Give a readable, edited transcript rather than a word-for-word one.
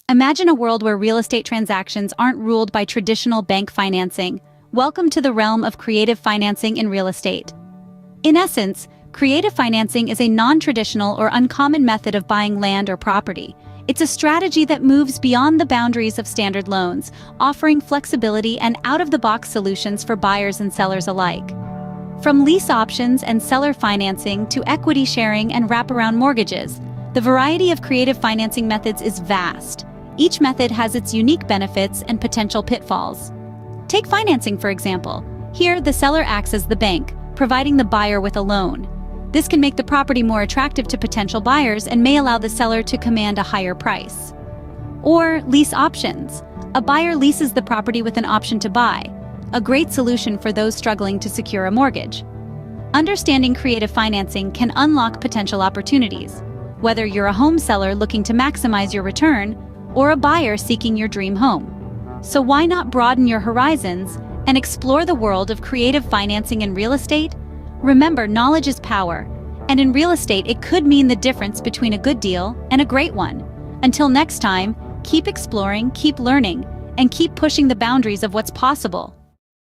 Imagine a world where real estate transactions aren't ruled by traditional bank financing. Welcome to the realm of creative financing in real estate. In essence, creative financing is a non-traditional or uncommon method of buying land or property. It's a strategy that moves beyond the boundaries of standard loans, offering flexibility and out-of-the-box solutions for buyers and sellers alike. From lease options and seller financing to equity sharing and wraparound mortgages, the variety of creative financing methods is vast. Each method has its unique benefits and potential pitfalls. Take financing, for example. Here, the seller acts as the bank, providing the buyer with a loan. This can make the property more attractive to potential buyers and may allow the seller to command a higher price. Or lease options. A buyer leases the property with an option to buy, a great solution for those struggling to secure a mortgage. Understanding creative financing can unlock potential opportunities, whether you're a home seller looking to maximize your return or a buyer seeking your dream home. So why not broaden your horizons and explore the world of creative financing in real estate? Remember, knowledge is power, and in real estate it could mean the difference between a good deal and a great one. Until next time, keep exploring, keep learning, and keep pushing the boundaries of what's possible.